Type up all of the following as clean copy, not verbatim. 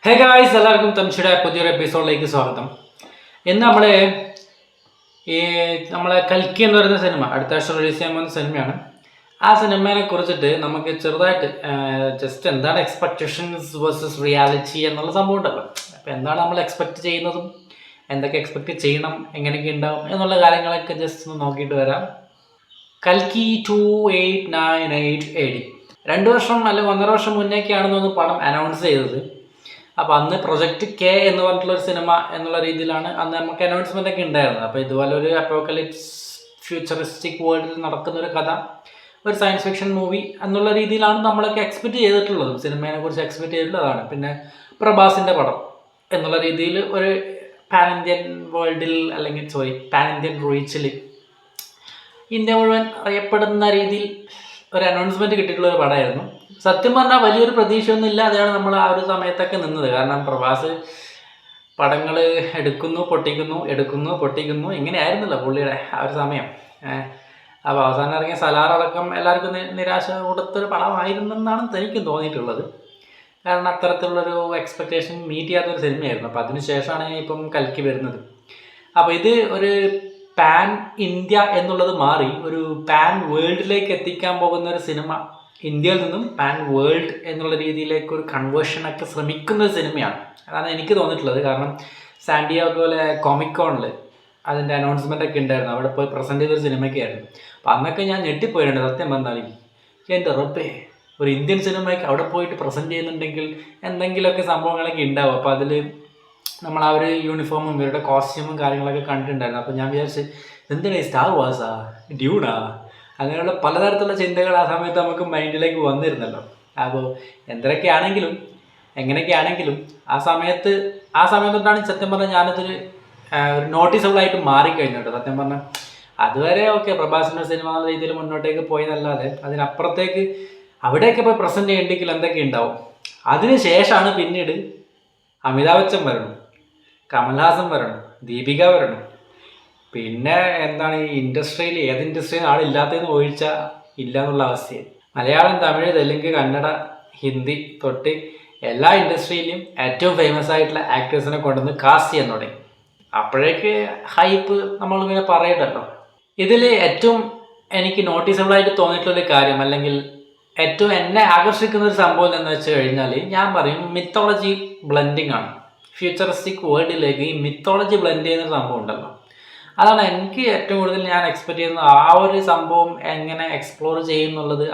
Hey guys, എല്ലാവർക്കും തംഷിയുടെ പുതിയൊരു എപ്പിസോഡിലേക്ക് സ്വാഗതം. ഇന്ന് ഈ നമ്മളെ കൽക്കി എന്ന് പറയുന്ന സിനിമ അടുത്ത വർഷം റിലീസ് ചെയ്യാൻ പോകുന്ന സിനിമയാണ്. ആ സിനിമയെ കുറിച്ചിട്ട് നമുക്ക് ചെറുതായിട്ട് ജസ്റ്റ് എന്താണ് എക്സ്പെക്റ്റേഷൻസ് വേഴ്സസ് റിയാലിറ്റി എന്നുള്ള സംഭവം ഉണ്ടല്ലോ. അപ്പോൾ എന്താണ് നമ്മൾ എക്സ്പെക്റ്റ് ചെയ്യുന്നതും എന്തൊക്കെ എക്സ്പെക്റ്റ് ചെയ്യണം, എങ്ങനെയൊക്കെ ഉണ്ടാവും എന്നുള്ള കാര്യങ്ങളൊക്കെ ജസ്റ്റ് ഒന്ന് നോക്കിയിട്ട് വരാം. കൽക്കി 2898 AD 2 വർഷം അല്ലെങ്കിൽ 1.5 വർഷം മുന്നേക്കാണെന്ന് പടം അനൗൺസ് ചെയ്തത്. അപ്പോൾ അന്ന് പ്രൊജക്റ്റ് കെ എന്ന് പറഞ്ഞിട്ടുള്ളൊരു സിനിമ എന്നുള്ള രീതിയിലാണ് അന്ന് നമുക്ക് അനൗൺസ്മെൻ്റ് ഒക്കെ ഉണ്ടായിരുന്നത്. അപ്പോൾ ഇതുപോലെ ഒരു അപ്പോക്കലിപ്സ് ഫ്യൂച്ചറിസ്റ്റിക് വേൾഡിൽ നടക്കുന്നൊരു കഥ, ഒരു സയൻസ് ഫിക്ഷൻ മൂവി എന്നുള്ള രീതിയിലാണ് നമ്മളൊക്കെ എക്സ്പെക്റ്റ് ചെയ്തിട്ടുള്ളത്. സിനിമയെ കുറിച്ച് എക്സ്പെക്റ്റ് ചെയ്തിട്ടുള്ളതാണ്. പിന്നെ പ്രഭാസിൻ്റെ പടം എന്നുള്ള രീതിയിൽ ഒരു പാൻ ഇന്ത്യൻ വേൾഡിൽ അല്ലെങ്കിൽ പാൻ ഇന്ത്യൻ റീച്ചിൽ ഇന്ത്യ മുഴുവൻ അറിയപ്പെടുന്ന രീതിയിൽ ഒരു അനൗൺസ്മെൻറ്റ് കിട്ടിയിട്ടുള്ളൊരു പടമായിരുന്നു. സത്യം പറഞ്ഞാൽ വലിയൊരു പ്രതീക്ഷയൊന്നും ഇല്ലാതെയാണ് നമ്മൾ ആ ഒരു സമയത്തൊക്കെ നിന്നത്. കാരണം പ്രഭാസ് പടങ്ങൾ എടുക്കുന്നു പൊട്ടിക്കുന്നു ഇങ്ങനെയായിരുന്നല്ലോ പുള്ളിയുടെ ആ ഒരു സമയം. അപ്പോൾ അവസാനം ഇറങ്ങിയ സലാറടക്കം എല്ലാവർക്കും നിരാശ കൊടുത്തൊരു പടമായിരുന്നെന്നാണ് എനിക്ക് തോന്നിയിട്ടുള്ളത്. കാരണം അത്തരത്തിലുള്ളൊരു എക്സ്പെക്റ്റേഷൻ മീറ്റ് ചെയ്യാത്തൊരു സിനിമയായിരുന്നു. അപ്പോൾ അതിന് ശേഷമാണ് ഇപ്പം കൽക്കി വരുന്നത്. അപ്പോൾ ഇത് ഒരു പാൻ ഇന്ത്യ എന്നുള്ളത് മാറി ഒരു പാൻ വേൾഡിലേക്ക് എത്തിക്കാൻ പോകുന്ന ഒരു സിനിമ, ഇന്ത്യയിൽ നിന്നും പാൻ വേൾഡ് എന്നുള്ള രീതിയിലേക്ക് ഒരു കൺവേർഷനൊക്കെ ശ്രമിക്കുന്ന ഒരു സിനിമയാണ്. അതാണ് എനിക്ക് തോന്നിയിട്ടുള്ളത്. കാരണം സാൻഡിയാഗോയിലെ കോമിക്കോണിൽ അതിൻ്റെ അനൗൺസ്മെൻ്റ് ഒക്കെ ഉണ്ടായിരുന്നു. അവിടെ പോയി പ്രസൻറ്റ് ചെയ്തൊരു സിനിമയ്ക്കായിരുന്നു. അപ്പോൾ അന്നൊക്കെ ഞാൻ ഞെട്ടിപ്പോയിട്ടുണ്ട് സത്യം പറഞ്ഞാലും. എൻ്റെ റബ്ബേ, ഒരു ഇന്ത്യൻ സിനിമയ്ക്ക് അവിടെ പോയിട്ട് പ്രസൻറ്റ് ചെയ്യുന്നുണ്ടെങ്കിൽ എന്തെങ്കിലുമൊക്കെ സംഭവങ്ങളൊക്കെ ഉണ്ടാവും. അപ്പോൾ അതിൽ നമ്മൾ ആ ഒരു യൂണിഫോമും ഇവരുടെ കോസ്റ്റ്യൂമും കാര്യങ്ങളൊക്കെ കണ്ടിട്ടുണ്ടായിരുന്നു. അപ്പോൾ ഞാൻ വിചാരിച്ച് എന്തിനാ സ്റ്റാർ വാർസാ, ഡ്യൂണാ, അങ്ങനെയുള്ള പലതരത്തിലുള്ള ചിന്തകൾ ആ സമയത്ത് നമുക്ക് മൈൻഡിലേക്ക് വന്നിരുന്നല്ലോ. അപ്പോൾ എന്തൊക്കെയാണെങ്കിലും എങ്ങനെയൊക്കെയാണെങ്കിലും ആ സമയത്തൊട്ടാണ് സത്യം പറഞ്ഞാൽ ഞാനതൊരു ഒരു നോട്ടീസബിളായിട്ട് മാറിക്കഴിഞ്ഞു കേട്ടോ. സത്യം പറഞ്ഞാൽ അതുവരെ ഓക്കെ, പ്രഭാസിൻ്റെ സിനിമ എന്ന രീതിയിൽ മുന്നോട്ടേക്ക് പോയതല്ലാതെ അതിനപ്പുറത്തേക്ക് അവിടെയൊക്കെ പോയി പ്രസൻറ്റ് ചെയ്യണ്ടെങ്കിൽ എന്തൊക്കെ ഉണ്ടാവും. അതിന് ശേഷമാണ് പിന്നീട് അമിതാഭ് ബച്ചൻ വരണം, കമൽഹാസൻ വരണം, ദീപിക വരണം. പിന്നെ എന്താണ് ഈ ഇൻഡസ്ട്രിയിൽ ഏത് ഇൻഡസ്ട്രിയിൽ ആളില്ലാത്തതെന്ന് ഒഴിച്ചാൽ ഇല്ല എന്നുള്ള അവസ്ഥയാണ്. മലയാളം, തമിഴ്, തെലുങ്ക്, കന്നഡ, ഹിന്ദി തൊട്ട് എല്ലാ ഇൻഡസ്ട്രിയിലും ഏറ്റവും ഫേമസ് ആയിട്ടുള്ള ആക്ടേഴ്സിനെ കൊണ്ടുവന്ന് കാസ്റ്റ് ചെയ്യാൻ തുടങ്ങി. അപ്പോഴേക്ക് ഹൈപ്പ് നമ്മളിങ്ങനെ പറയണ്ടല്ലോ. ഇതിൽ ഏറ്റവും എനിക്ക് നോട്ടീസബിളായിട്ട് തോന്നിയിട്ടുള്ളൊരു കാര്യം, അല്ലെങ്കിൽ ഏറ്റവും എന്നെ ആകർഷിക്കുന്ന ഒരു സംഭവം എന്ന് വെച്ച് കഴിഞ്ഞാൽ ഞാൻ പറയും മിത്തോളജി ബ്ലെൻഡിങ് ആണ്. ഫ്യൂച്ചറിസ്റ്റിക് വേൾഡിലേക്ക് ഈ മിത്തോളജി ബ്ലെൻഡ് ചെയ്യുന്ന സംഭവം ഉണ്ടല്ലോ, അതാണ് എനിക്ക് ഏറ്റവും കൂടുതൽ ഞാൻ എക്സ്പെക്റ്റ് ചെയ്യുന്നത്. ആ ഒരു സംഭവം എങ്ങനെ എക്സ്പ്ലോർ ചെയ്യുന്നുള്ളത്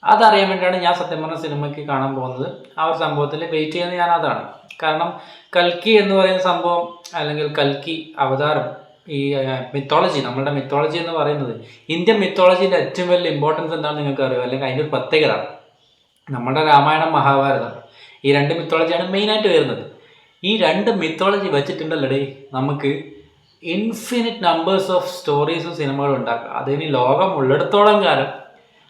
അതറിയാൻ വേണ്ടിയാണ് ഞാൻ സത്യം പറഞ്ഞ സിനിമയ്ക്ക് കാണാൻ പോകുന്നത്. ആ ഒരു സംഭവത്തിൽ വെയിറ്റ് ചെയ്യുന്നത് ഞാൻ അതാണ്. കാരണം കൽക്കി എന്ന് പറയുന്ന സംഭവം, അല്ലെങ്കിൽ കൽക്കി അവതാരം, ഈ മിത്തോളജി, നമ്മളുടെ മിത്തോളജി എന്ന് പറയുന്നത് ഇന്ത്യൻ മിത്തോളജീൻ്റെ ഏറ്റവും വലിയ ഇമ്പോർട്ടൻസ് എന്താണെന്ന് നിങ്ങൾക്ക് അറിയുമോ? അല്ലെങ്കിൽ അതിൻ്റെ ഒരു പ്രത്യേകത, നമ്മുടെ രാമായണം, മഹാഭാരതം, ഈ 2 മിത്തോളജിയാണ് മെയിനായിട്ട് വരുന്നത്. ഈ 2 മിത്തോളജി വെച്ചിട്ടുണ്ടല്ലേ നമുക്ക് ഇൻഫിനിറ്റ് നമ്പേഴ്സ് ഓഫ് സ്റ്റോറീസും സിനിമകളും ഉണ്ടാക്കാം. അതിന് ലോകം ഉള്ളിടത്തോളം കാലം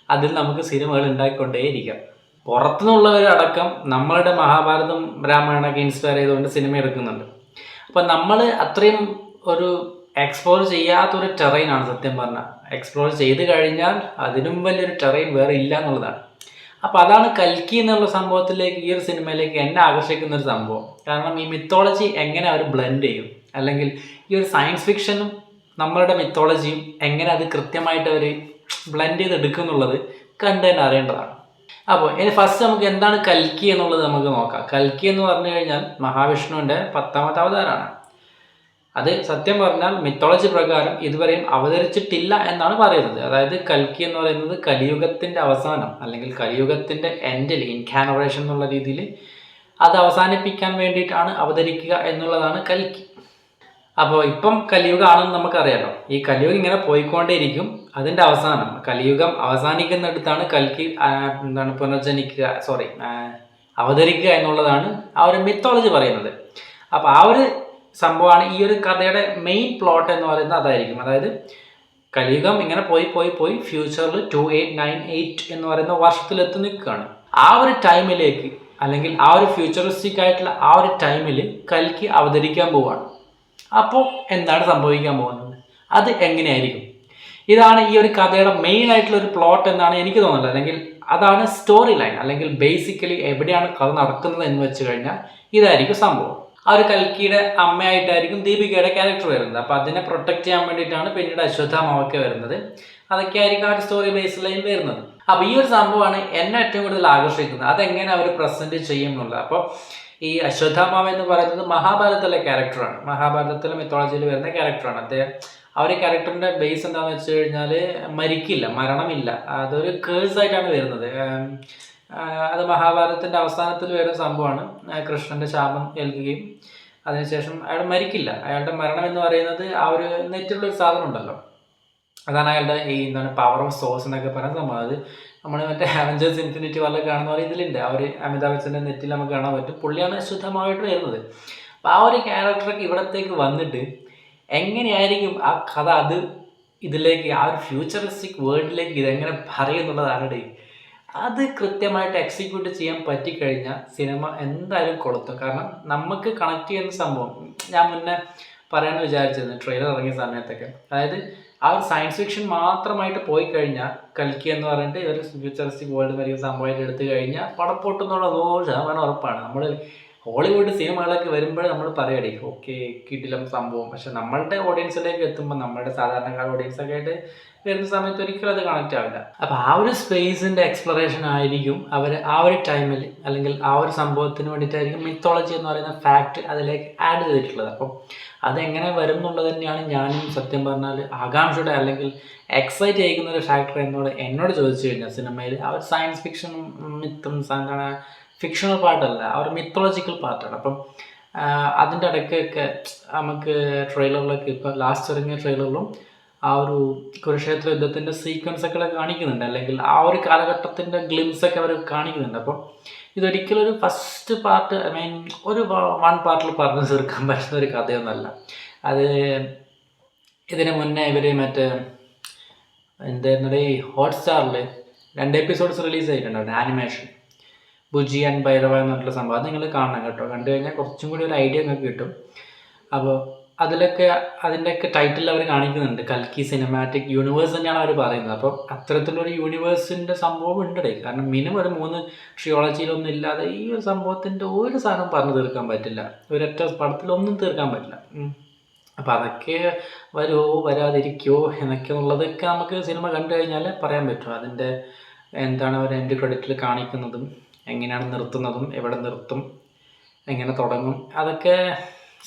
അതിൽ നമുക്ക് സിനിമകൾ ഉണ്ടാക്കിക്കൊണ്ടേയിരിക്കാം. പുറത്തുനിന്നുള്ളവരടക്കം നമ്മളുടെ മഹാഭാരതം, രാമായണമൊക്കെ ഇൻസ്പയർ ചെയ്തുകൊണ്ട് സിനിമ എടുക്കുന്നുണ്ട്. അപ്പം നമ്മൾ അത്രയും ഒരു എക്സ്പ്ലോർ ചെയ്യാത്തൊരു ടെറൈനാണ് സത്യം പറഞ്ഞാൽ. എക്സ്പ്ലോർ ചെയ്ത് കഴിഞ്ഞാൽ അതിനും വലിയൊരു ടെറൈൻ വേറെ ഇല്ല എന്നുള്ളതാണ്. അപ്പോൾ അതാണ് കൽക്കി എന്നുള്ള സംഭവത്തിലേക്ക്, ഈ ഒരു സിനിമയിലേക്ക് എന്നെ ആകർഷിക്കുന്ന ഒരു സംഭവം. കാരണം ഈ മിത്തോളജി എങ്ങനെ അവർ ബ്ലെൻഡ് ചെയ്യും, അല്ലെങ്കിൽ ഈ ഒരു സയൻസ് ഫിക്ഷനും നമ്മളുടെ മിത്തോളജിയും എങ്ങനെ അത് കൃത്യമായിട്ട് അവർ ബ്ലെൻഡ് ചെയ്തെടുക്കും എന്നുള്ളത് കണ്ടു തന്നെ അറിയേണ്ടതാണ്. അപ്പോൾ ഇനി ഫസ്റ്റ് നമുക്ക് എന്താണ് കൽക്കി എന്നുള്ളത് നമുക്ക് നോക്കാം. കൽക്കി എന്ന് പറഞ്ഞു കഴിഞ്ഞാൽ മഹാവിഷ്ണുവിൻ്റെ 10ാമത്തെ അവതാരമാണ്. അത് സത്യം പറഞ്ഞാൽ മിത്തോളജി പ്രകാരം ഇതുവരെയും അവതരിച്ചിട്ടില്ല എന്നാണ് പറയുന്നത്. അതായത് കൽക്കി എന്ന് പറയുന്നത് കലിയുഗത്തിൻ്റെ അവസാനം, അല്ലെങ്കിൽ കലിയുഗത്തിൻ്റെ എൻഡിൽ, ഇൻകാനറേഷൻ എന്നുള്ള രീതിയിൽ അത് അവസാനിപ്പിക്കാൻ വേണ്ടിയിട്ടാണ് അവതരിക്കുക എന്നുള്ളതാണ് കൽക്കി. അപ്പോൾ ഇപ്പം കലിയുഗമാണെന്ന് നമുക്കറിയാലോ. ഈ കലിയുഗം ഇങ്ങനെ പോയിക്കൊണ്ടേയിരിക്കും. അതിൻ്റെ അവസാനം, കലിയുഗം അവസാനിക്കുന്നിടത്താണ് കൽക്കി അവതരിക്കുക എന്നുള്ളതാണ് ആ ഒരു മിത്തോളജി പറയുന്നത്. അപ്പോൾ ആ ഒരു സംഭവമാണ് ഈ ഒരു കഥയുടെ മെയിൻ പ്ലോട്ട് എന്ന് പറയുന്നത്. അതായിരിക്കും, അതായത് കലിയുഗം ഇങ്ങനെ പോയി ഫ്യൂച്ചറിൽ 2898 എന്ന് പറയുന്ന വർഷത്തിലെത്തി നിൽക്കുകയാണ്. ആ ഒരു ടൈമിലേക്ക്, അല്ലെങ്കിൽ ആ ഒരു ഫ്യൂച്ചറിസ്റ്റിക് ആയിട്ടുള്ള ആ ഒരു ടൈമിൽ കൽക്കി അവതരിക്കാൻ പോവുകയാണ്. അപ്പോൾ എന്താണ് സംഭവിക്കാൻ പോകുന്നത്, അത് എങ്ങനെയായിരിക്കും? ഇതാണ് ഈ ഒരു കഥയുടെ മെയിൻ ആയിട്ടുള്ള ഒരു പ്ലോട്ട് എന്നാണ് എനിക്ക് തോന്നുന്നത്. അല്ലെങ്കിൽ അതാണ് സ്റ്റോറി ലൈൻ. അല്ലെങ്കിൽ ബേസിക്കലി എവിടെയാണ് കഥ നടക്കുന്നത് എന്ന് വെച്ച് കഴിഞ്ഞാൽ ഇതായിരിക്കും സംഭവം. ആ ഒരു കൽക്കിയുടെ അമ്മയായിട്ടായിരിക്കും ദീപികയുടെ ക്യാരക്ടർ വരുന്നത്. അപ്പോൾ അതിനെ പ്രൊട്ടക്ട് ചെയ്യാൻ വേണ്ടിയിട്ടാണ് പിന്നീട് അശ്വത്ഥാമാവൊക്കെ വരുന്നത്. അതൊക്കെ ആയിരിക്കും ആ ഒരു സ്റ്റോറി ബേസ് ലൈൻ വരുന്നത്. അപ്പോൾ ഈ ഒരു സംഭവമാണ് എന്നെ ഏറ്റവും കൂടുതൽ ആകർഷിക്കുന്നത്. അതെങ്ങനെ അവർ പ്രസന്റ് ചെയ്യും എന്നുള്ളത്. അപ്പോൾ ഈ അശ്വത്ഥാമാവ എന്ന് പറയുന്നത് മഹാഭാരതത്തിലെ ക്യാരക്ടറാണ്. മഹാഭാരതത്തിലെ മിത്തോളജിയിൽ വരുന്ന ക്യാരക്ടറാണ് അദ്ദേഹം. ആ ഒരു ക്യാരക്ടറിന്റെ ബേസ് എന്താണെന്ന് വെച്ച് കഴിഞ്ഞാൽ മരിക്കില്ല, മരണമില്ല. അതൊരു കേഴ്സ് ആയിട്ടാണ് വരുന്നത്. അത് മഹാഭാരതത്തിന്റെ അവസാനത്തിൽ വരുന്ന സംഭവമാണ്. കൃഷ്ണന്റെ ശാപം ഏൽക്കുകയും അതിനുശേഷം അയാൾ മരിക്കില്ല. അയാളുടെ മരണം എന്ന് പറയുന്നത് ആ ഒരു നെറ്റിലുള്ളൊരു സാധനം ഉണ്ടല്ലോ, അതാണ് അയാളുടെ ഈ എന്താണ് പവർ ഓഫ് സോഴ്സ് എന്നൊക്കെ പറയുന്ന സംഭവം. അത് നമ്മൾ മറ്റേ അവഞ്ചേഴ്സ് ഇൻഫിനിറ്റി വാറിൽ കാണുന്ന പോലെ ഇതിലുണ്ട്. ആ ഒരു അമിതാഭ് ബച്ചൻ്റെ നെറ്റിൽ നമുക്ക് കാണാൻ പറ്റും. പുള്ളിയാണ് ശുദ്ധമായിട്ട് വരുന്നത്. അപ്പം ആ ഒരു ക്യാരക്ടറൊക്കെ ഇവിടത്തേക്ക് വന്നിട്ട് എങ്ങനെയായിരിക്കും ആ കഥ അത് ഇതിലേക്ക് ആ ഒരു ഫ്യൂച്ചറിസ്റ്റിക് വേൾഡിലേക്ക് ഇതെങ്ങനെ പറയുന്നുള്ളതാണ്. അത് കൃത്യമായിട്ട് എക്സിക്യൂട്ട് ചെയ്യാൻ പറ്റിക്കഴിഞ്ഞാൽ സിനിമ എന്തായാലും കൊളുത്തും. കാരണം നമുക്ക് കണക്ട് ചെയ്യുന്ന സംഭവം ഞാൻ മുന്നേ പറയാമെന്ന് വിചാരിച്ചിരുന്നു ട്രെയിലർ ഇറങ്ങിയ സമയത്തൊക്കെ. അതായത് ആ ഒരു സയൻസ് ഫിക്ഷൻ മാത്രമായിട്ട് പോയി കഴിഞ്ഞാൽ കൽക്കി എന്ന് പറഞ്ഞിട്ട് ഒരു ഫ്യൂച്ചറിസ്റ്റിക് വേൾഡ് വലിയ സംഭവമായിട്ട് എടുത്തു കഴിഞ്ഞാൽ പടം പൊട്ടുന്നുള്ള 100% ഉറപ്പാണ്. നമ്മൾ ഹോളിവുഡ് സിനിമകളൊക്കെ വരുമ്പോൾ നമ്മൾ പറയടേ ഓക്കെ കിടിലം സംഭവം. പക്ഷെ നമ്മളുടെ ഓഡിയൻസിലേക്ക് എത്തുമ്പോൾ നമ്മുടെ സാധാരണക്കാർ ഓഡിയൻസൊക്കെ ആയിട്ട് വരുന്ന സമയത്ത് ഒരിക്കലും അത് കണക്റ്റ് ആവില്ല. അപ്പോൾ ആ ഒരു സ്പേസിൻ്റെ എക്സ്പ്ലോറേഷൻ ആയിരിക്കും അവർ ആ ഒരു ടൈമിൽ, അല്ലെങ്കിൽ ആ ഒരു സംഭവത്തിന് വേണ്ടിയിട്ടായിരിക്കും മിത്തോളജി എന്ന് പറയുന്ന ഫാക്റ്റ് അതിലേക്ക് ആഡ് ചെയ്തിട്ടുള്ളത്. അപ്പം അതെങ്ങനെ വരും എന്നുള്ളത് തന്നെയാണ് ഞാനും സത്യം പറഞ്ഞാൽ ആകാംക്ഷയുടെ അല്ലെങ്കിൽ എക്സൈറ്റ് ചെയ്യിക്കുന്ന ഒരു ഫാക്ടർ എന്നോട് ചോദിച്ചു കഴിഞ്ഞാൽ സിനിമയിൽ ആ ഒരു സയൻസ് ഫിക്ഷനും മിത്തും ഫിക്ഷണൽ പാർട്ടല്ല, ആ ഒരു മിത്തോളജിക്കൽ പാർട്ടാണ്. അപ്പം അതിൻ്റെ ഇടയ്ക്കൊക്കെ നമുക്ക് ട്രെയിലറിലൊക്കെ ഇപ്പോൾ ലാസ്റ്റ് ഇറങ്ങിയ ട്രെയിലറിലും ആ ഒരു കുരുക്ഷേത്ര യുദ്ധത്തിൻ്റെ സീക്വൻസൊക്കെ കാണിക്കുന്നുണ്ട്, അല്ലെങ്കിൽ ആ ഒരു കാലഘട്ടത്തിൻ്റെ ഗ്ലിംസൊക്കെ അവർ കാണിക്കുന്നുണ്ട്. അപ്പം ഇതൊരിക്കലും ഒരു ഫസ്റ്റ് പാർട്ട് ഒരു 1 പാർട്ടിൽ പറഞ്ഞു തീർക്കാൻ പറ്റുന്ന ഒരു കഥയൊന്നുമല്ല. അത് ഇതിന് മുന്നേ ഇവർ മറ്റേ എന്തായിരുന്നു ഈ ഹോട്ട്സ്റ്റാറിൽ 2 എപ്പിസോഡ്സ് റിലീസ് ആയിട്ടുണ്ടായിരുന്നു ആനിമേഷൻ, ബുജി ആൻഡ് ഭൈരവ എന്ന് പറഞ്ഞിട്ടുള്ള സംഭവം. അത് നിങ്ങൾ കാണണം കേട്ടോ. കണ്ടു കഴിഞ്ഞാൽ കുറച്ചും കൂടി ഒരു ഐഡിയ നിങ്ങൾക്ക് കിട്ടും. അപ്പോൾ അതിലൊക്കെ അതിൻ്റെയൊക്കെ ടൈറ്റിൽ അവർ കാണിക്കുന്നുണ്ട് കൽക്കി സിനിമാറ്റിക് യൂണിവേഴ്സ് തന്നെയാണ് അവർ പറയുന്നത്. അപ്പോൾ അത്തരത്തിലൊരു യൂണിവേഴ്സിൻ്റെ സംഭവം ഉണ്ടേ. കാരണം മിനിമം ഒരു 3 ട്രിയോളജിയിലൊന്നും ഇല്ലാതെ ഈ ഒരു സംഭവത്തിൻ്റെ ഒരു സാധനം പറഞ്ഞു തീർക്കാൻ പറ്റില്ല, ഒരൊറ്റ പടത്തിലൊന്നും തീർക്കാൻ പറ്റില്ല. അപ്പോൾ അതൊക്കെ വരുമോ വരാതിരിക്കുമോ എന്നൊക്കെ ഉള്ളതൊക്കെ നമുക്ക് സിനിമ കണ്ടു കഴിഞ്ഞാൽ പറയാൻ പറ്റും. അതിൻ്റെ എന്താണ് അവർ എൻഡ് ക്രെഡിറ്റിൽ കാണിക്കുന്നതും എങ്ങനെയാണ് നിർത്തുന്നതും എവിടെ നിർത്തും എങ്ങനെ തുടങ്ങും അതൊക്കെ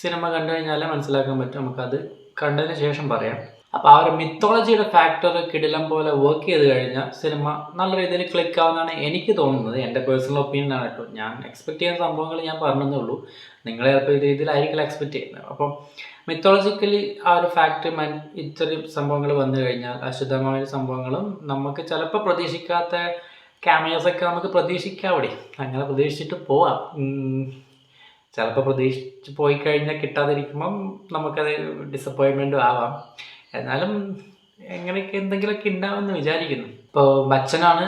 സിനിമ കണ്ടു കഴിഞ്ഞാൽ മനസ്സിലാക്കാൻ പറ്റും. നമുക്കത് കണ്ടതിന് ശേഷം പറയാം. അപ്പോൾ ആ ഒരു മിത്തോളജിയുടെ ഫാക്ടർ കിടിലം പോലെ വർക്ക് ചെയ്ത് കഴിഞ്ഞാൽ സിനിമ നല്ല രീതിയിൽ ക്ലിക്ക് ആവുന്നതാണ് എനിക്ക് തോന്നുന്നത്. എൻ്റെ പേഴ്സണൽ ഒപ്പീനിയനാണ് കേട്ടോ. ഞാൻ എക്സ്പെക്ട് ചെയ്യുന്ന സംഭവങ്ങൾ ഞാൻ പറഞ്ഞതേ ഉള്ളൂ. നിങ്ങളെ ചിലപ്പോൾ രീതിയിലായിരിക്കില്ല എക്സ്പെക്ട് ചെയ്യുന്നത്. അപ്പം മിത്തോളജിക്കലി ആ ഒരു ഫാക്ട് ഇത്രയും സംഭവങ്ങൾ വന്നു കഴിഞ്ഞാൽ അശുദ്ധമായ സംഭവങ്ങളും നമുക്ക് ചിലപ്പോൾ പ്രതീക്ഷിക്കാത്ത ക്യാമറസൊക്കെ നമുക്ക് പ്രതീക്ഷിക്കാം. അവിടെ അങ്ങനെ പ്രതീക്ഷിച്ചിട്ട് പോവാം. ചിലപ്പോൾ പ്രതീക്ഷിച്ച് പോയി കഴിഞ്ഞാൽ കിട്ടാതിരിക്കുമ്പം നമുക്കത് ഡിസപ്പോയിൻമെൻറ്റും ആവാം. എന്നാലും എങ്ങനെയൊക്കെ എന്തെങ്കിലുമൊക്കെ ഉണ്ടാവുമെന്ന് വിചാരിക്കുന്നു. ഇപ്പോൾ ബച്ചനാണ്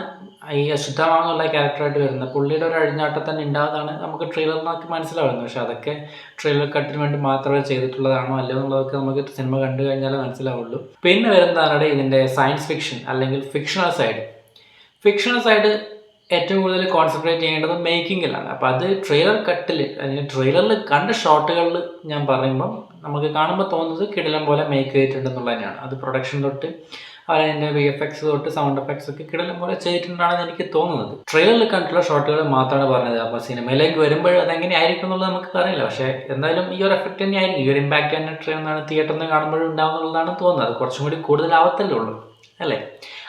ഈ അശുദ്ധമാണെന്നുള്ള ക്യാരക്ടറായിട്ട് വരുന്നത്. പുള്ളിയുടെ ഒരു അഴിഞ്ഞാട്ടം തന്നെ ഉണ്ടാവുന്നതാണ് നമുക്ക് ട്രെയിലറിനൊക്കെ മനസ്സിലാവുന്നത്. പക്ഷെ അതൊക്കെ ട്രെയിലർ കട്ടിന് വേണ്ടി മാത്രമേ ചെയ്തിട്ടുള്ളതാണോ അല്ലയോ എന്നുള്ളതൊക്കെ നമുക്ക് സിനിമ കണ്ടു കഴിഞ്ഞാലേ മനസ്സിലാവുള്ളൂ. പിന്നെ വരുന്നതാണ് ഇതിൻ്റെ സയൻസ് ഫിക്ഷൻ അല്ലെങ്കിൽ ഫിക്ഷണൽ സൈഡ്. ഫിക്ഷണൽ സൈഡ് ഏറ്റവും കൂടുതൽ കോൺസെൻട്രേറ്റ് ചെയ്യേണ്ടത് മേക്കിങ്ങിലാണ്. അപ്പോൾ അത് ട്രെയിലർ കട്ടിൽ അല്ലെങ്കിൽ ട്രെയിലറിൽ കണ്ട ഷോട്ടുകളിൽ ഞാൻ പറയുമ്പം നമുക്ക് കാണുമ്പോൾ തോന്നുന്നത് കിടിലം പോലെ മേക്ക് ചെയ്തിട്ടുണ്ടെന്നുള്ളത് തന്നെയാണ്. അത് പ്രൊഡക്ഷൻ തൊട്ട് അതിൻ്റെ VFX തൊട്ട് സൗണ്ട് എഫക്ട്സ് ഒക്കെ കിടിലം പോലെ ചെയ്തിട്ടുണ്ടാണെന്ന് എനിക്ക് തോന്നുന്നത്. ട്രെയിലറിൽ കണ്ടിട്ടുള്ള ഷോട്ടുകൾ മാത്രമാണ് പറഞ്ഞത്. അപ്പോൾ സിനിമയിലേക്ക് വരുമ്പോൾ അതെങ്ങനെ ആയിരിക്കും എന്നുള്ളത് നമുക്ക് അറിയില്ല. പക്ഷേ എന്തായാലും ഈ ഒരു എഫക്റ്റ് തന്നെ ആയിരിക്കും, ഈ ഒരു ഇമ്പാക്റ്റ് തന്നെ എന്താണ് തിയേറ്ററിൽ നിന്ന് കാണുമ്പോഴും ഉണ്ടാവുന്നുള്ളതാണ് തോന്നുന്നത്. അത് കുറച്ചും കൂടി കൂടുതലാവത്തല്ലേ ഉള്ളൂ അല്ലേ.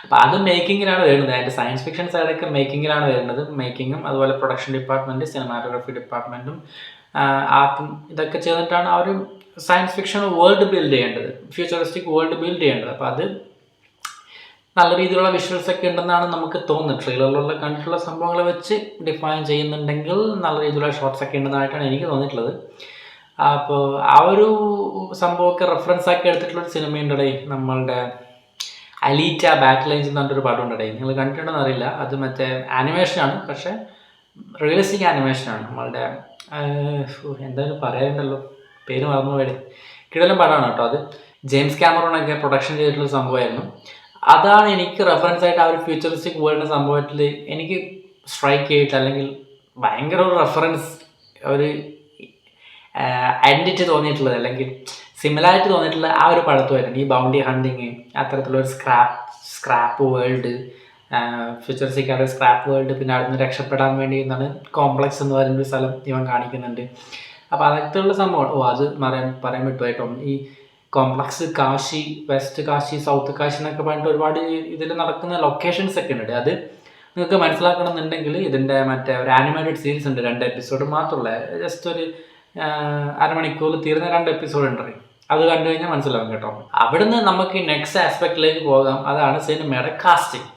അപ്പോൾ അത് മേക്കിങ്ങിലാണ് വരുന്നത്. അതിൻ്റെ സയൻസ് ഫിക്ഷൻ സൈഡൊക്കെ മേക്കിങ്ങിലാണ് വരുന്നത്. മേക്കിങ്ങും അതുപോലെ പ്രൊഡക്ഷൻ ഡിപ്പാർട്ട്മെൻറ്റ്, സിനിമാറ്റോഗ്രഫി ഡിപ്പാർട്ട്മെൻറ്റും ആർട്ടും ഇതൊക്കെ ചെയ്തിട്ടാണ് ആ ഒരു സയൻസ് ഫിക്ഷൻ വേൾഡ് ബിൽഡ് ചെയ്യേണ്ടത്, ഫ്യൂച്ചറിസ്റ്റിക് വേൾഡ് ബിൽഡ് ചെയ്യേണ്ടത്. അപ്പോൾ അത് നല്ല രീതിയിലുള്ള വിഷ്വൽസ് ഒക്കെ ഉണ്ടെന്നാണ് നമുക്ക് തോന്നുന്നത്. ട്രെയിലറിലുള്ള കണ്ടിട്ടുള്ള സംഭവങ്ങളെ വെച്ച് ഡിഫൈൻ ചെയ്യുന്നുണ്ടെങ്കിൽ നല്ല രീതിയിലുള്ള ഷോർട്സ് ഒക്കെ ഉണ്ടെന്നായിട്ടാണ് എനിക്ക് തോന്നിയിട്ടുള്ളത്. അപ്പോൾ ആ ഒരു സംഭവമൊക്കെ റെഫറൻസ് ആക്കി എടുത്തിട്ടുള്ളൊരു സിനിമയുണ്ടേ, നമ്മളുടെ അലീറ്റ ബാറ്റ് ലൈൻസ് എന്ന് പറഞ്ഞൊരു പടം ഉണ്ടേ. നിങ്ങൾ കണ്ടിട്ടുണ്ടെന്ന് അറിയില്ല. അത് മറ്റേ ആനിമേഷനാണ്, പക്ഷേ റിയലിസ്റ്റിക് ആനിമേഷനാണ്. നമ്മളുടെ എന്തായാലും പറയാനുണ്ടല്ലോ, പേര് മറന്നു പോയത്. കിടലം പടമാണ് കേട്ടോ അത്. ജെയിംസ് ക്യാമറോണൊക്കെ പ്രൊഡക്ഷൻ ചെയ്തിട്ടുള്ള സംഭവമായിരുന്നു. അതാണ് എനിക്ക് റെഫറൻസ് ആയിട്ട് ആ ഒരു ഫ്യൂച്ചറിസ്റ്റിക് വേൾഡിൻ്റെ സംഭവത്തിൽ എനിക്ക് സ്ട്രൈക്ക് ചെയ്തിട്ട്, അല്ലെങ്കിൽ ഭയങ്കര ഒരു റെഫറൻസ്, ഒരു ഐഡൻറ്റിറ്റി തോന്നിയിട്ടുള്ളത്, അല്ലെങ്കിൽ സിമിലാരിറ്റി തോന്നിയിട്ടുള്ള ആ ഒരു പടത്തുമായിരുന്നു ഈ ബൗണ്ടി ഹണ്ടിങ്. അത്തരത്തിലുള്ള ഒരു സ്ക്രാപ്പ് വേൾഡ്, ഫ്യൂച്ചറിസ്റ്റിക് ആയ സ്ക്രാപ്പ് വേൾഡ്, പിന്നെ അവിടെ നിന്ന് രക്ഷപ്പെടാൻ വേണ്ടി എന്നാണ് കോംപ്ലക്സ് എന്ന് പറയുന്ന ഒരു സ്ഥലം ഇവൻ കാണിക്കുന്നുണ്ട്. അപ്പോൾ അതൊക്കെയുള്ള സംഭവം. അത് പറയാൻ വിട്ടുമായിട്ടോ. ഈ complex Kashi, west Kashi, south Kashi എന്നൊക്കെ പറഞ്ഞിട്ട് ഒരുപാട് ഇതിൽ നടക്കുന്ന ലൊക്കേഷൻസ് ഒക്കെ ഉണ്ട്. അത് നിങ്ങൾക്ക് മനസ്സിലാക്കണമെന്നുണ്ടെങ്കിൽ ഇതിൻ്റെ മറ്റേ ഒരു ആനിമേറ്റഡ് സീരീസ് ഉണ്ട്, 2 എപ്പിസോഡ് മാത്രമുള്ള, ജസ്റ്റ് ഒരു അരമണിക്കൂറിൽ തീർന്ന 2 എപ്പിസോഡ് ഉണ്ട്. അത് കണ്ടു കഴിഞ്ഞാൽ മനസ്സിലാവും കേട്ടോ. അവിടുന്ന് നമുക്ക് നെക്സ്റ്റ് ആസ്പെക്റ്റിലേക്ക് പോകാം. അതാണ് സിനിമയുടെ കാസ്റ്റിംഗ്.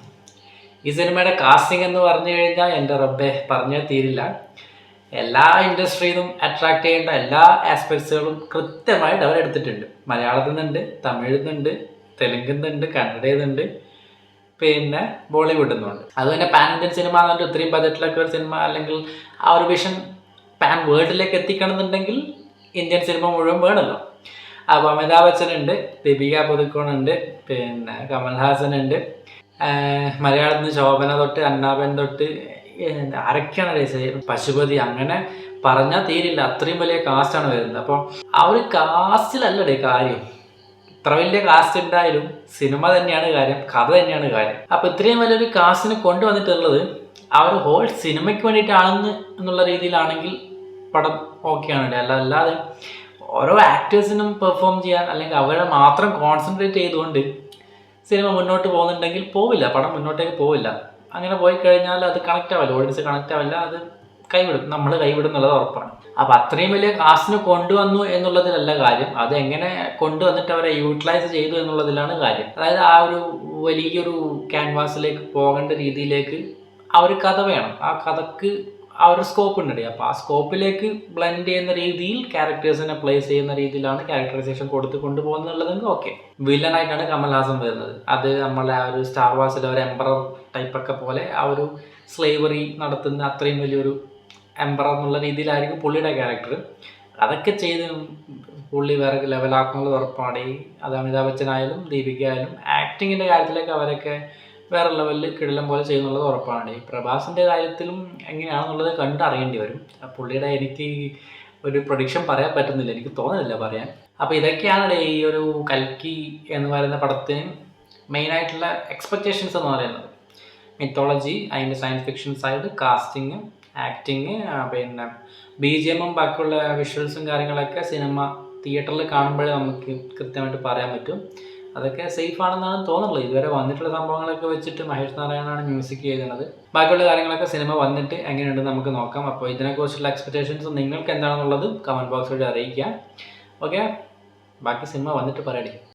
ഈ സിനിമയുടെ കാസ്റ്റിംഗ് എന്ന് പറഞ്ഞു കഴിഞ്ഞാൽ എൻ്റെ റബ്ബേ പറഞ്ഞാൽ തീരില്ല. എല്ലാ ഇൻഡസ്ട്രിയിലും അട്രാക്ട് ചെയ്യേണ്ട എല്ലാ ആസ്പെക്ട്സുകളും കൃത്യമായിട്ട് അവരെടുത്തിട്ടുണ്ട്. മലയാളത്തിൽ നിന്നുണ്ട്, തമിഴിൽ നിന്നുണ്ട്, തെലുങ്കിൽ നിന്നുണ്ട്, കന്നഡയിൽ നിന്നുണ്ട്, പിന്നെ ബോളിവുഡിൽ നിന്നുണ്ട്. അതുതന്നെ പാൻ ഇന്ത്യൻ സിനിമ എന്ന് പറഞ്ഞിട്ട് ഇത്രയും ബജറ്റിലൊക്കെ ഒരു സിനിമ, അല്ലെങ്കിൽ ആ ഒരു വിഷൻ പാൻ വേൾഡിലേക്ക് എത്തിക്കണമെന്നുണ്ടെങ്കിൽ ഇന്ത്യൻ സിനിമ മുഴുവൻ വേണമല്ലോ. അപ്പോൾ അമിതാഭ് ബച്ചൻ ഉണ്ട്, ദീപിക പദുക്കോൺ ഉണ്ട്, പിന്നെ കമൽഹാസൻ ഉണ്ട്, മലയാളത്തിൽ നിന്ന് ശോഭന തൊട്ട് അന്നാബൻ തൊട്ട് ആരൊക്കെയാണ് പശുപതി, അങ്ങനെ പറഞ്ഞാൽ തീരില്ല, അത്രയും വലിയ കാസ്റ്റാണ് വരുന്നത്. അപ്പോൾ ആ ഒരു കാസ്റ്റിലല്ലേ കാര്യം. ഇത്ര വലിയ കാസ്റ്റ് ഉണ്ടായാലും സിനിമ തന്നെയാണ് കാര്യം, കഥ തന്നെയാണ് കാര്യം. അപ്പോൾ ഇത്രയും വലിയൊരു കാസ്റ്റിനെ കൊണ്ടുവന്നിട്ടുള്ളത് ആ ഒരു ഹോൾ സിനിമയ്ക്ക് വേണ്ടിയിട്ടാണെന്ന് എന്നുള്ള രീതിയിലാണെങ്കിൽ പടം ഓക്കെയാണ്. അല്ലാതെ ഓരോ ആക്ടേഴ്സിനും പെർഫോം ചെയ്യാൻ, അല്ലെങ്കിൽ അവരെ മാത്രം കോൺസെൻട്രേറ്റ് ചെയ്തുകൊണ്ട് സിനിമ മുന്നോട്ട് പോകുന്നുണ്ടെങ്കിൽ പോവില്ല, പടം മുന്നോട്ടേക്ക് പോവില്ല. അങ്ങനെ പോയി കഴിഞ്ഞാൽ അത് കണക്റ്റ് ആവില്ല, ഓഡിയൻസ് കണക്റ്റ് ആവില്ല, അത് കൈവിടും, നമ്മൾ കൈവിടും എന്നുള്ളത് ഉറപ്പാണ്. അപ്പോൾ അത്രയും വലിയ കാസ്റ്റിന് കൊണ്ടുവന്നു എന്നുള്ളതിലല്ല കാര്യം, അത് എങ്ങനെ കൊണ്ടുവന്നിട്ട് അവരെ യൂട്ടിലൈസ് ചെയ്തു എന്നുള്ളതിലാണ് കാര്യം. അതായത് ആ ഒരു വലിയൊരു ക്യാൻവാസിലേക്ക് പോകേണ്ട രീതിയിലേക്ക് ആ ഒരു കഥ വേണം, ആ കഥക്ക് ആ ഒരു സ്കോപ്പ് ഉണ്ട്. അപ്പോൾ ആ സ്കോപ്പിലേക്ക് ബ്ലെൻഡ് ചെയ്യുന്ന രീതിയിൽ ക്യാരക്ടേഴ്സിനെ പ്ലേസ് ചെയ്യുന്ന രീതിയിലാണ് ക്യാരക്ടറൈസേഷൻ കൊടുത്ത് കൊണ്ടുപോകുന്നുള്ളതെങ്കിൽ ഓക്കെ. വില്ലനായിട്ടാണ് കമൽഹാസൻ വരുന്നത്. അത് നമ്മളെ ആ ഒരു സ്റ്റാർ വാർസിലെ ഒരു എംപറർ ടൈപ്പൊക്കെ പോലെ ആ ഒരു സ്ലേവറി നടത്തുന്ന അത്രയും വലിയൊരു എംപറർ എന്നുള്ള രീതിയിലായിരിക്കും പുള്ളിയുടെ ക്യാരക്ടർ. അതൊക്കെ ചെയ്ത് പുള്ളി വേറെ ലെവലാക്കുന്നുള്ളത് ഉറപ്പാണ്. അത് അമിതാഭ് ബച്ചനായാലും ദീപിക ആയാലും ആക്ടിങ്ങിൻ്റെ കാര്യത്തിലേക്ക് അവരൊക്കെ വേറെ ലെവലിൽ കിടിലം പോലെ ചെയ്യുന്നുള്ളത് ഉറപ്പാണ്. ഈ പ്രഭാസിൻ്റെ കാര്യത്തിലും എങ്ങനെയാണെന്നുള്ളത് കണ്ടറിയേണ്ടി വരും. പുള്ളിയുടെ എനിക്ക് ഒരു പ്രൊഡിക്ഷൻ പറയാൻ പറ്റുന്നില്ല, എനിക്ക് തോന്നുന്നില്ല പറയാൻ. അപ്പോൾ ഇതൊക്കെയാണ് ഈ ഒരു കൽക്കി എന്ന് പറയുന്ന പടത്തിന് മെയിനായിട്ടുള്ള എക്സ്പെക്റ്റേഷൻസ് എന്ന് പറയുന്നത്. മിത്തോളജി, അതിൻ്റെ science fiction side, casting, acting, പിന്നെ BGM ബാക്കിയുള്ള വിഷ്വൽസും കാര്യങ്ങളൊക്കെ സിനിമ തിയേറ്ററിൽ കാണുമ്പോഴേ നമുക്ക് കൃത്യമായിട്ട് പറയാൻ പറ്റും. അതൊക്കെ സേഫ് ആണെന്നാണ് തോന്നുന്നത്. ഇതുവരെ വന്നിട്ടുള്ള സംഭവങ്ങളൊക്കെ വെച്ചിട്ട് മഹേഷ് നാരായണാണ് മ്യൂസിക് ചെയ്യുന്നത്. ബാക്കിയുള്ള കാര്യങ്ങളൊക്കെ സിനിമ വന്നിട്ട് എങ്ങനെയുണ്ടെന്ന് നമുക്ക് നോക്കാം. അപ്പോൾ ഇതിനെക്കുറിച്ചുള്ള എക്സ്പെക്റ്റേഷൻസ് നിങ്ങൾക്ക് എന്താണെന്നുള്ളത് കമൻറ്റ് ബോക്സിലൂടെ അറിയിക്കാം. ഓക്കെ, ബാക്കി സിനിമ വന്നിട്ട് പറയണേ.